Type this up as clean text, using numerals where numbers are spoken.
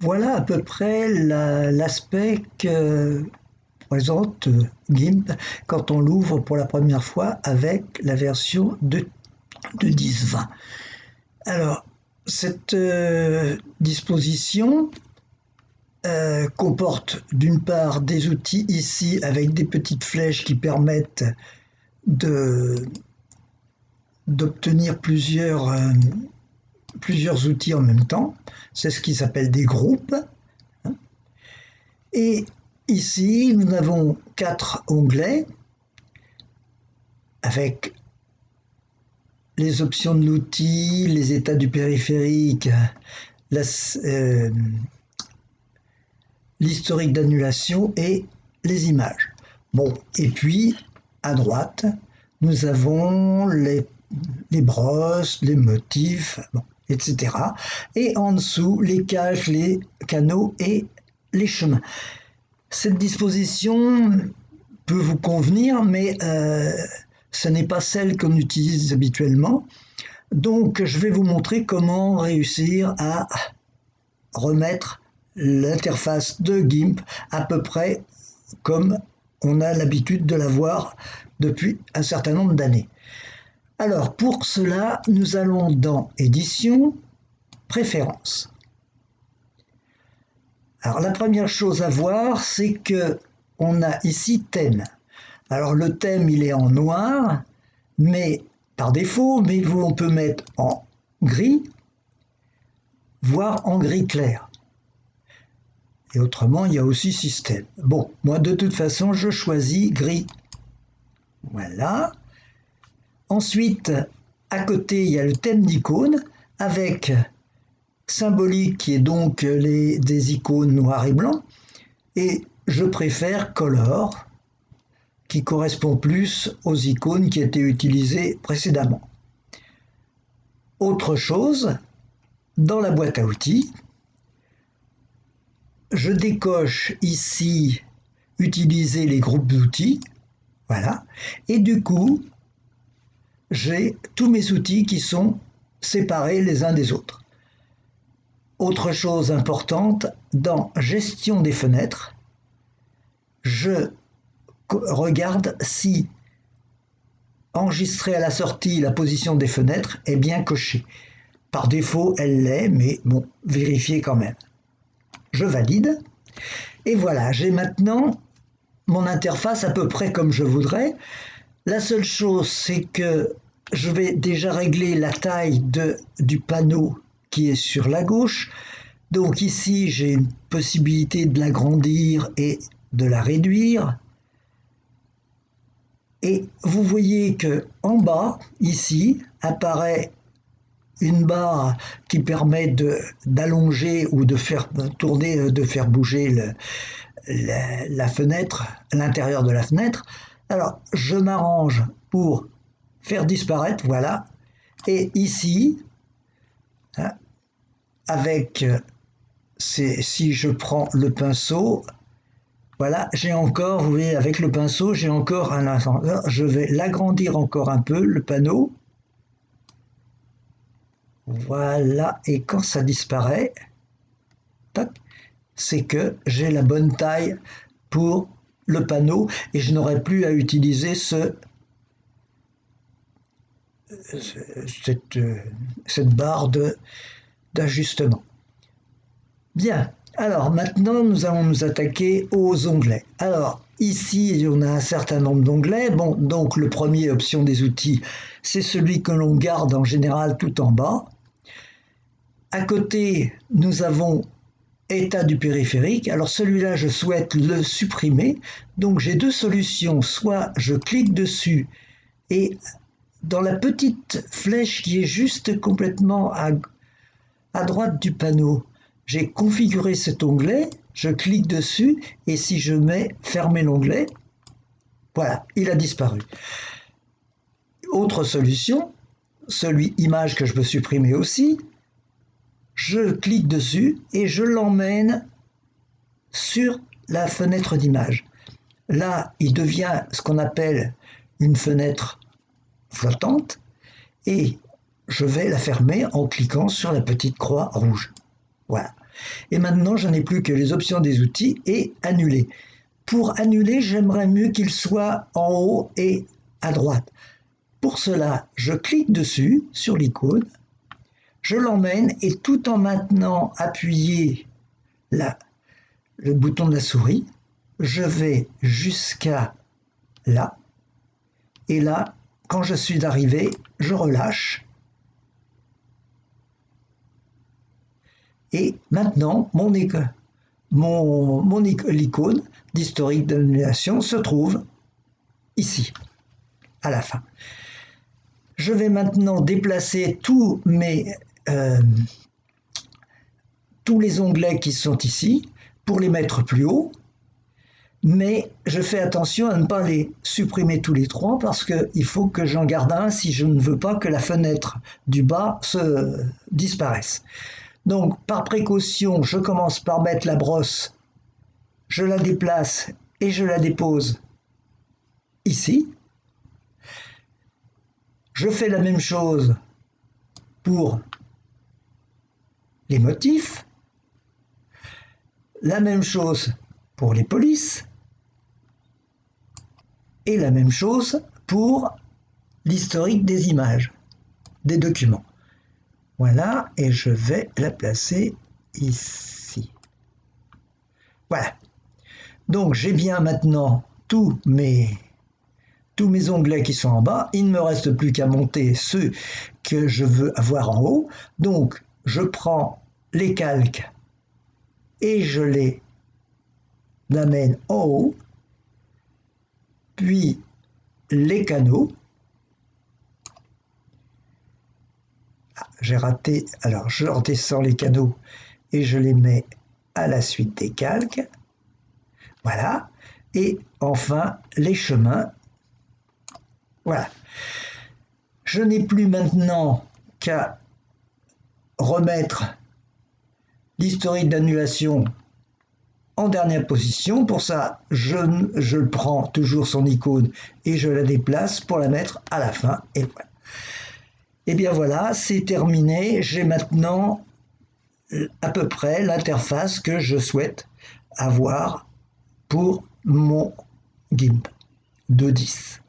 Voilà à peu près l'aspect que présente GIMP quand on l'ouvre pour la première fois avec la version de 10.20. Alors, cette disposition comporte d'une part des outils ici avec des petites flèches qui permettent de d'obtenir plusieurs outils en même temps. C'est ce qui s'appelle des groupes. Et ici, nous avons 4 onglets avec les options de l'outil, les états du périphérique, euh, l'historique d'annulation et les images. Bon, et puis à droite, nous avons les brosses, les motifs, bon, etc. Et en dessous, les caches, les canaux et les chemins. Cette disposition peut vous convenir, mais ce n'est pas celle qu'on utilise habituellement. Donc, je vais vous montrer comment réussir à remettre l'interface de GIMP à peu près comme on a l'habitude de la voir depuis un certain nombre d'années. Alors, pour cela, nous allons dans Édition, Préférences. Alors, la première chose à voir, c'est que on a ici Thème. Alors, le thème, il est en noir, mais par défaut, mais on peut mettre en gris, voire en gris clair. Et autrement, il y a aussi système. Bon, moi, de toute façon, je choisis gris. Voilà. Ensuite, à côté, il y a le thème d'icônes avec symbolique qui est donc des icônes noir et blanc. Et je préfère color qui correspond plus aux icônes qui étaient utilisées précédemment. Autre chose, dans la boîte à outils, je décoche ici utiliser les groupes d'outils, voilà, et du coup, j'ai tous mes outils qui sont séparés les uns des autres. Autre chose importante, dans gestion des fenêtres, je regarde si enregistrer à la sortie la position des fenêtres est bien cochée. Par défaut, elle l'est, mais bon, vérifiez quand même. Je valide. Et voilà, j'ai maintenant mon interface à peu près comme je voudrais. La seule chose, c'est que je vais déjà régler la taille du panneau qui est sur la gauche. Donc ici, j'ai une possibilité de l'agrandir et de la réduire. Et vous voyez que en bas, ici, apparaît une barre qui permet d'allonger ou de faire tourner, de faire bouger la fenêtre, l'intérieur de la fenêtre. Alors, je m'arrange pour faire disparaître, voilà. Et ici, hein, avec, si je prends le pinceau, voilà, j'ai encore, vous voyez, avec le pinceau, j'ai encore un ascenseur. Je vais l'agrandir encore un peu, le panneau. Voilà, et quand ça disparaît, c'est que j'ai la bonne taille pour le panneau et je n'aurai plus à utiliser cette, cette barre d'ajustement. Bien, alors maintenant nous allons nous attaquer aux onglets. Alors ici on a un certain nombre d'onglets. Bon, donc le premier, option des outils, c'est celui que l'on garde en général tout en bas. À côté, nous avons état du périphérique. Alors celui-là, je souhaite le supprimer. Donc j'ai deux solutions. Soit je clique dessus et dans la petite flèche qui est juste complètement à droite du panneau, j'ai configuré cet onglet, je clique dessus et si je mets fermer l'onglet, voilà, il a disparu. Autre solution, celui image que je peux supprimer aussi, je clique dessus et je l'emmène sur la fenêtre d'image. Là, il devient ce qu'on appelle une fenêtre flottante et je vais la fermer en cliquant sur la petite croix rouge. Voilà. Et maintenant, je n'ai plus que les options des outils et annuler. Pour annuler, j'aimerais mieux qu'il soit en haut et à droite. Pour cela, je clique dessus, sur l'icône, je l'emmène et tout en maintenant appuyé le bouton de la souris, je vais jusqu'à là. Et là, quand je suis arrivé, je relâche. Et maintenant, l'icône d'historique d'annulation se trouve ici, à la fin. Je vais maintenant déplacer tous les onglets qui sont ici pour les mettre plus haut, mais je fais attention à ne pas les supprimer tous les trois parce qu'il faut que j'en garde un si je ne veux pas que la fenêtre du bas se disparaisse. Donc, par précaution, je commence par mettre la brosse, je la déplace et je la dépose ici. Je fais la même chose pour les motifs, la même chose pour les polices et la même chose pour l'historique des images, des documents. Voilà, et je vais la placer ici. Voilà. Donc j'ai bien maintenant tous mes onglets qui sont en bas. Il ne me reste plus qu'à monter ceux que je veux avoir en haut. Donc je prends les calques et je les amène en haut. Puis les canaux. J'ai raté, alors je redescends les canaux et je les mets à la suite des calques. Voilà. Et enfin, les chemins. Voilà. Je n'ai plus maintenant qu'à remettre l'historique d'annulation en dernière position. Pour ça, je prends toujours son icône et je la déplace pour la mettre à la fin. Et voilà. Et bien voilà, c'est terminé. J'ai maintenant à peu près l'interface que je souhaite avoir pour mon GIMP 2.10.